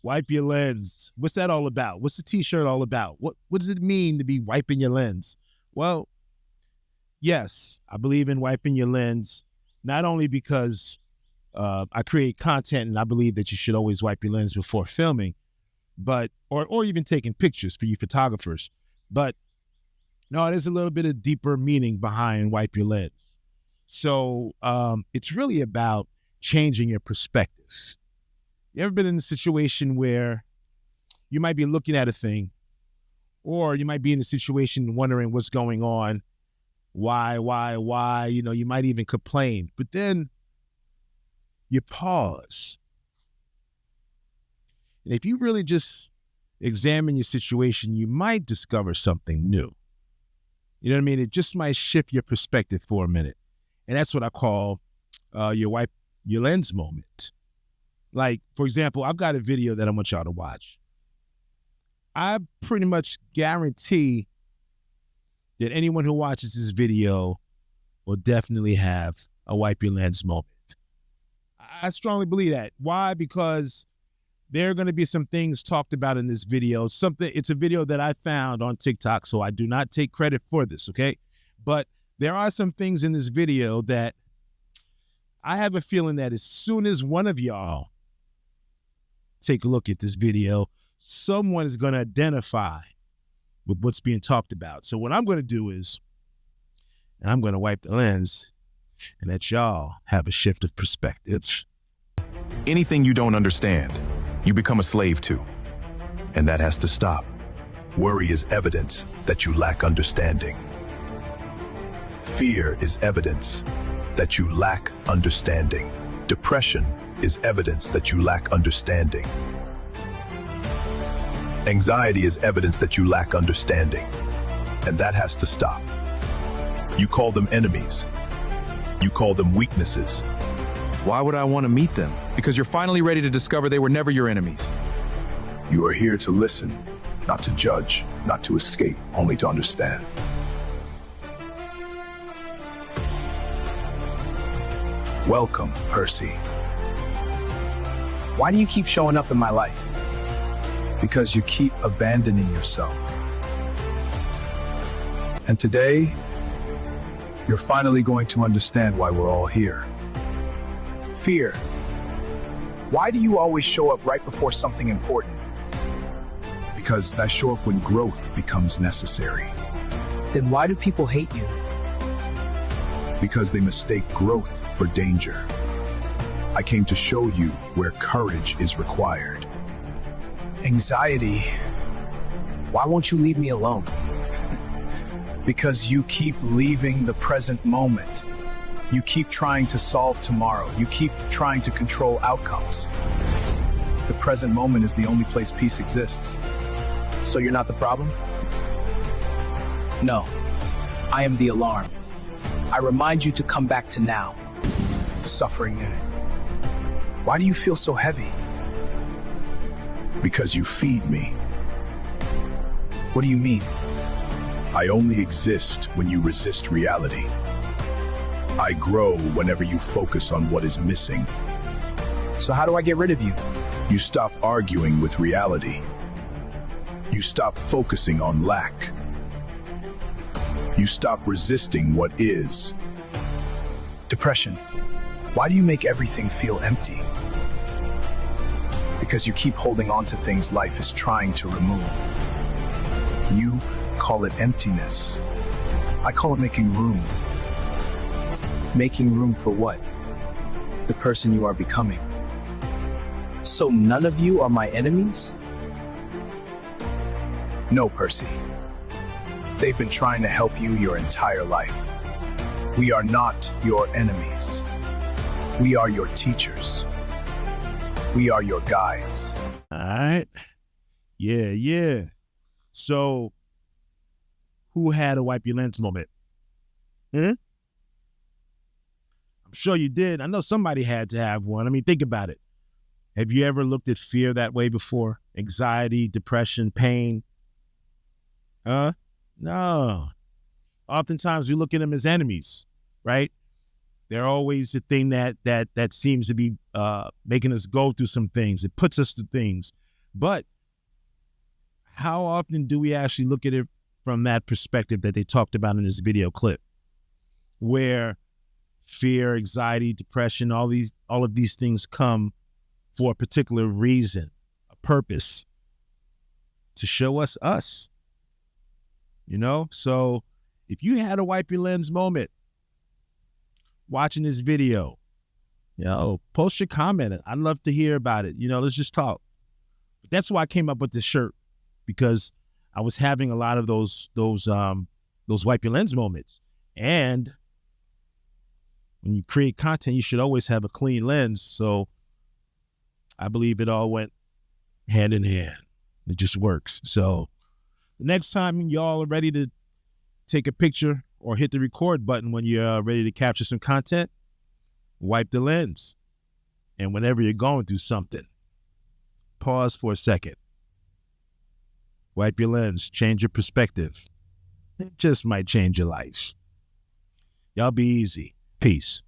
Wipe your lens. What's that all about? What's the t-shirt all about? What does it mean to be wiping your lens? Well, yes, I believe in wiping your lens, not only because I create content and I believe that you should always wipe your lens before filming, but or even taking pictures for you photographers. But no, there's a little bit of deeper meaning behind wipe your lens. So it's really about changing your perspective. You ever been in a situation where you might be looking at a thing, or you might be in a situation wondering what's going on, why, you might even complain, but then you pause. And if you really just examine your situation, you might discover something new. You know what I mean? It just might shift your perspective for a minute. And that's what I call your wipe your lens moment. Like, for example, I've got a video that I want y'all to watch. I pretty much guarantee that anyone who watches this video will definitely have a wipe your lens moment. I strongly believe that. Why? Because there are going to be some things talked about in this video. It's a video that I found on TikTok, so I do not take credit for this, okay? But there are some things in this video that I have a feeling that as soon as one of y'all take a look at this video, someone is going to identify with what's being talked about. So what I'm going to do is, I'm going to wipe the lens and let y'all have a shift of perspective. Anything you don't understand, you become a slave to. And that has to stop. Worry is evidence that you lack understanding. Fear is evidence that you lack understanding. Depression is evidence that you lack understanding. Anxiety is evidence that you lack understanding. And that has to stop. You call them enemies. You call them weaknesses. Why would I want to meet them? Because you're finally ready to discover they were never your enemies. You are here to listen, not to judge, not to escape, only to understand. Welcome, Percy. Why do you keep showing up in my life? Because you keep abandoning yourself. And today, you're finally going to understand why we're all here. Fear. Why do you always show up right before something important? Because I show up when growth becomes necessary. Then why do people hate you? Because they mistake growth for danger. I came to show you where courage is required. Anxiety. Why won't you leave me alone? Because you keep leaving the present moment. You keep trying to solve tomorrow. You keep trying to control outcomes. The present moment is the only place peace exists. So you're not the problem? No, I am the alarm. I remind you to come back to now. Suffering in it. Why do you feel so heavy? Because you feed me. What do you mean? I only exist when you resist reality. I grow whenever you focus on what is missing. So how do I get rid of you? You stop arguing with reality. You stop focusing on lack. You stop resisting what is. Depression. Why do you make everything feel empty? Because you keep holding on to things life is trying to remove. You call it emptiness. I call it making room. Making room for what? The person you are becoming. So none of you are my enemies? No, Percy. They've been trying to help you your entire life. We are not your enemies. We are your teachers. We are your guides. All right. Yeah. So, who had a wipe your lens moment? I'm sure you did. I know somebody had to have one. I mean, think about it. Have you ever looked at fear that way before? Anxiety, depression, pain? No. Oftentimes we look at them as enemies, right? They're always the thing that seems to be making us go through some things. It puts us through things. But how often do we actually look at it from that perspective that they talked about in this video clip, where fear, anxiety, depression, all of these things come for a particular reason, a purpose, to show us us, So if you had a wipe your lens moment watching this video, post your comment. I'd love to hear about it. Let's just talk. But that's why I came up with this shirt, because I was having a lot of those wipe your lens moments. And when you create content, you should always have a clean lens. So I believe it all went hand in hand. It just works. So the next time y'all are ready to take a picture or hit the record button when you're ready to capture some content, wipe the lens. And whenever you're going through something, pause for a second. Wipe your lens, change your perspective. It just might change your life. Y'all be easy. Peace.